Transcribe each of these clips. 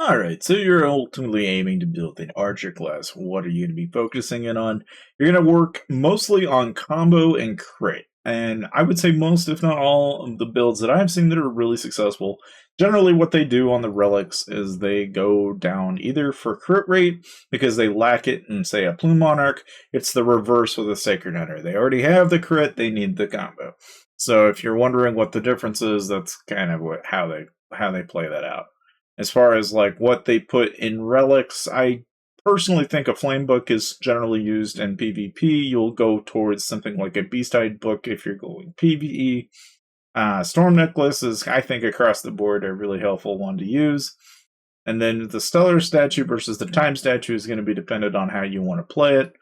Alright, so you're ultimately aiming to build an archer class. What are you going to be focusing in on? You're going to work mostly on combo and crit. And I would say most, if not all, of the builds that I've seen that are really successful, generally what they do on the relics is they go down either for crit rate, because they lack it in, say, a Plume Monarch. It's the reverse with a Sacred Hunter. They already have the crit, they need the combo. So if you're wondering what the difference is, that's kind of how they play that out. As far as like what they put in relics, I personally think a flame book is generally used in PvP. You'll go towards something like a beast-eyed book if you're going PvE. Storm necklace is, I think, across the board a really helpful one to use. And then the stellar statue versus the time statue is going to be dependent on how you want to play it.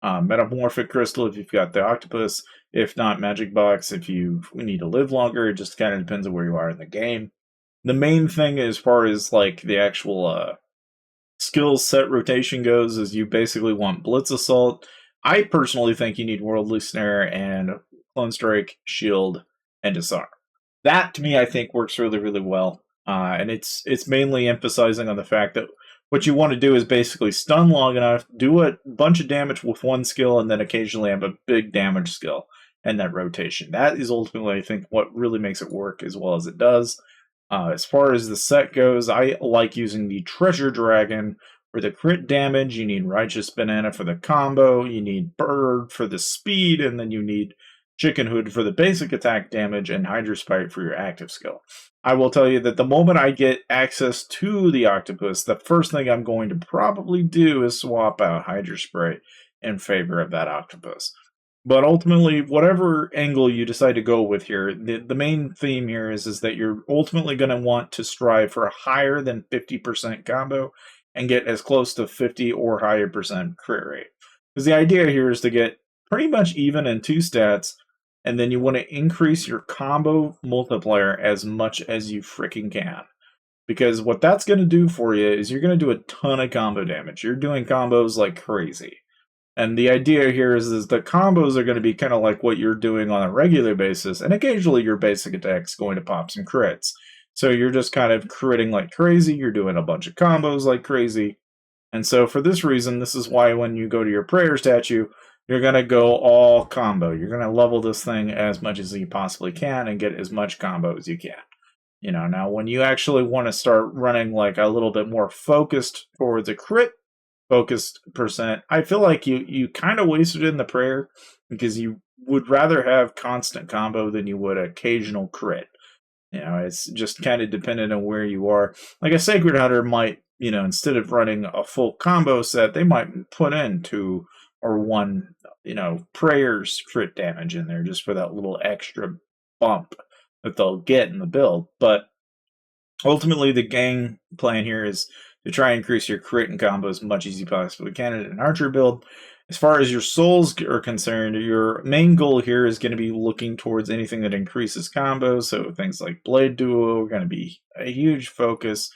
Metamorphic crystal if you've got the octopus. If not, magic box if you need to live longer. It just kind of depends on where you are in the game. The main thing as far as like the actual skill set rotation goes is you basically want Blitz Assault. I personally think you need Worldly Snare and Clone Strike, Shield, and Disarm. That to me I think works really, really well. And it's mainly emphasizing on the fact that what you want to do is basically stun long enough, do a bunch of damage with one skill, and then occasionally have a big damage skill and that rotation. That is ultimately, I think, what really makes it work as well as it does. As far as the set goes, I like using the Treasure Dragon for the crit damage. You need Righteous Banana for the combo. You need Bird for the speed, and then you need Chicken Hood for the basic attack damage, and Hydrospite for your active skill. I will tell you that the moment I get access to the octopus, the first thing I'm going to probably do is swap out Hydrospray in favor of that octopus. But ultimately, whatever angle you decide to go with here, the main theme here is that you're ultimately going to want to strive for a higher than 50% combo and get as close to 50 or higher percent crit rate. Because the idea here is to get pretty much even in two stats, and then you want to increase your combo multiplier as much as you freaking can. Because what that's going to do for you is you're going to do a ton of combo damage. You're doing combos like crazy. And the idea here is the combos are going to be kind of like what you're doing on a regular basis, and occasionally your basic attack's going to pop some crits. So you're just kind of critting like crazy, you're doing a bunch of combos like crazy. And so for this reason, this is why when you go to your prayer statue, you're going to go all combo. You're going to level this thing as much as you possibly can and get as much combo as you can. Now when you actually want to start running like a little bit more focused towards a crit focused percent, I feel like you kind of wasted it in the prayer because you would rather have constant combo than you would occasional crit. It's just kind of dependent on where you are. Like a Sacred Hunter might, instead of running a full combo set, they might put in 2 or 1, prayers crit damage in there just for that little extra bump that they'll get in the build. But ultimately, the game plan here is to try and increase your crit and combo as much as you possibly can in an archer build. As far as your souls are concerned, your main goal here is going to be looking towards anything that increases combo. So things like Blade Duo are going to be a huge focus.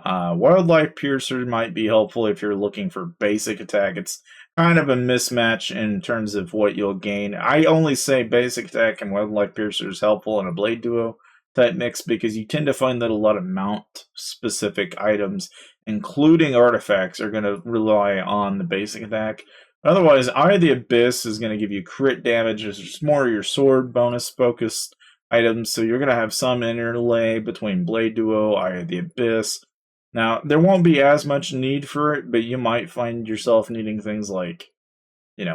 Wildlife Piercer might be helpful if you're looking for basic attack. It's kind of a mismatch in terms of what you'll gain. I only say basic attack and Wildlife Piercer is helpful in a Blade Duo type mix because you tend to find that a lot of mount specific items, including artifacts, are going to rely on the basic attack. Otherwise, Eye of the Abyss is going to give you crit damage. It's just more of your sword bonus focused items, so you're going to have some interlay between Blade Duo, Eye of the Abyss. Now, there won't be as much need for it, but you might find yourself needing things like, it's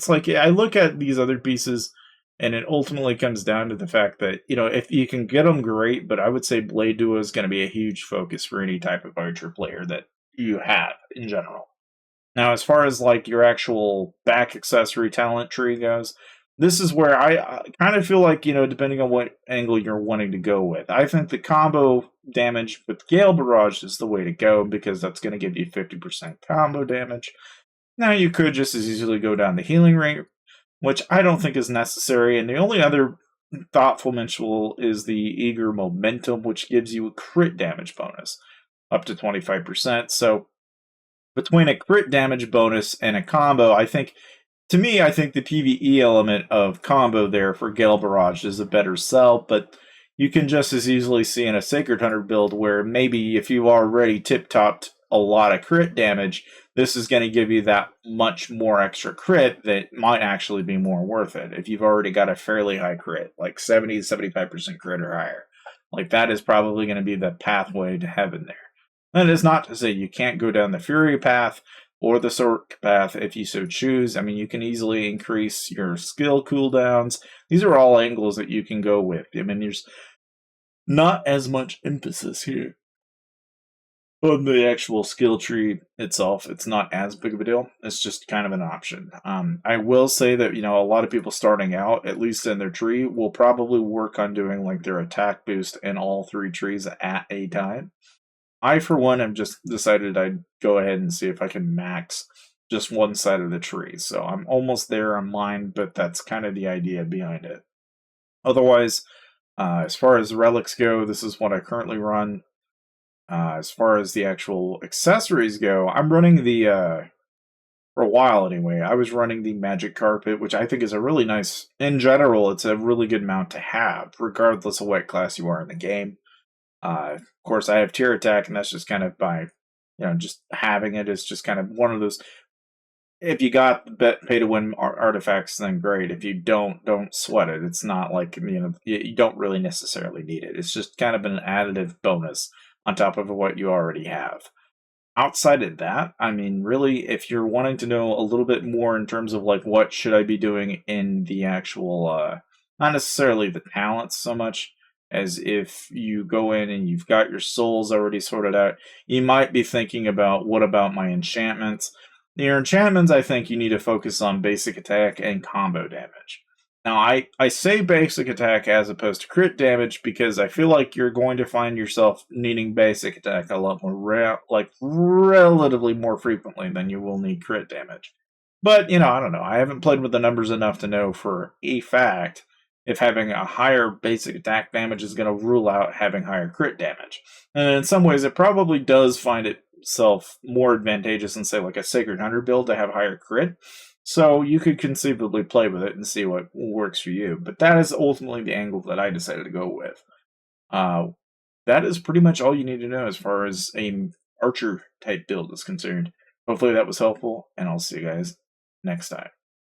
like I look at these other pieces, and it ultimately comes down to the fact that, if you can get them, great, but I would say Blade Duo is going to be a huge focus for any type of archer player that you have in general. Now, as far as like your actual back accessory talent tree goes, this is where I kind of feel like, depending on what angle you're wanting to go with. I think the combo damage with Gale Barrage is the way to go because that's going to give you 50% combo damage. Now, you could just as easily go down the healing rate, which I don't think is necessary. And the only other thoughtful mention is the Eager Momentum, which gives you a crit damage bonus up to 25%. So between a crit damage bonus and a combo, I think the PvE element of combo there for Gale Barrage is a better sell, but you can just as easily see in a Sacred Hunter build where maybe if you've already tip-topped a lot of crit damage, this is going to give you that much more extra crit that might actually be more worth it. If you've already got a fairly high crit, like 70 to 75% crit or higher, like that is probably going to be the pathway to heaven there. That is not to say you can't go down the Fury path or the Sword path if you so choose. I mean, you can easily increase your skill cooldowns. These are all angles that you can go with. I mean, there's not as much emphasis here on the actual skill tree itself. It's not as big of a deal. It's just kind of an option. I will say that, you know, a lot of people starting out, at least in their tree, will probably work on doing like their attack boost in all three trees at a time. I, for one, have just decided I'd go ahead and see if I can max just one side of the tree. So I'm almost there on mine, but that's kind of the idea behind it. Otherwise, as far as relics go, this is what I currently run. As far as the actual accessories go, I'm running for a while anyway, I was running the magic carpet, which I think is a really nice, in general, it's a really good mount to have, regardless of what class you are in the game. Of course, I have tier attack, and that's just kind of by, just having it is just kind of one of those. If you got pay to win artifacts, then great. If you don't sweat it. It's not like you don't really necessarily need it. It's just kind of an additive bonus on top of what you already have. Outside of that, I mean, really, if you're wanting to know a little bit more in terms of like what should I be doing in the actual, not necessarily the talents so much as if you go in and you've got your souls already sorted out, you might be thinking about what about my enchantments. Your enchantments, I think you need to focus on basic attack and combo damage. Now, I say basic attack as opposed to crit damage because I feel like you're going to find yourself needing basic attack a lot more, relatively more frequently than you will need crit damage. But, I don't know. I haven't played with the numbers enough to know for a fact if having a higher basic attack damage is going to rule out having higher crit damage. And in some ways, it probably does find itself more advantageous in, say, like a Sacred Hunter build to have higher crit. So you could conceivably play with it and see what works for you. But that is ultimately the angle that I decided to go with. That is pretty much all you need to know as far as a archer type build is concerned. Hopefully that was helpful, and I'll see you guys next time.